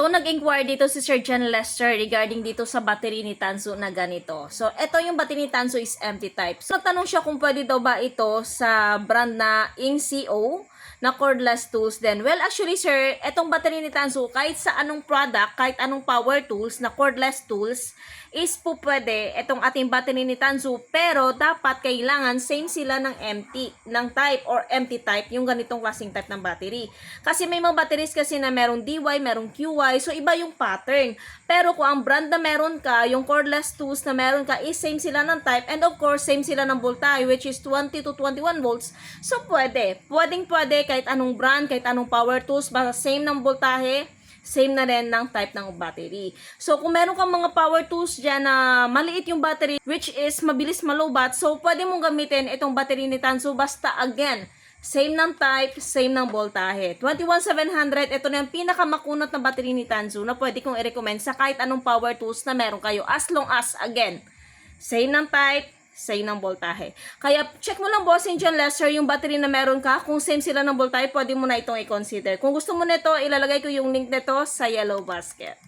So, nag-inquire dito si Sir John Lester regarding dito sa battery ni Tansu na ganito. So, ito yung battery ni Tansu is empty type. So, nagtanong siya kung pwede daw ba ito sa brand na INCO na cordless tools din. Well, actually sir, etong battery ni Tansu, kahit sa anong product, kahit anong power tools na cordless tools, is po pwede itong ating battery ni Tansu, pero dapat kailangan same sila ng type or empty type, yung ganitong klaseng type ng battery. Kasi may mga batteries kasi na merong DY, merong QY, so iba yung pattern. Pero kung ang brand na meron ka, yung cordless tools na meron ka, is same sila ng type, and of course, same sila ng voltage, which is 20 to 21 volts, so pwede. Pwede kahit anong brand, kahit anong power tools, basta same ng voltahe, same na rin ng type ng battery. So, kung meron kang mga power tools dyan na maliit yung battery, which is mabilis malobat, so pwede mong gamitin itong battery ni Tansu, basta again, same ng type, same ng voltahe. 21700, ito na yung pinakamakunat na battery ni Tansu na pwede kong i-recommend sa kahit anong power tools na meron kayo, as long as, again, same ng type, same ng voltahe. Kaya check mo lang bossing John Lester yung battery na meron ka. Kung same sila ng voltahe, pwede mo na itong i-consider. Kung gusto mo nito, ilalagay ko yung link nito sa yellow basket.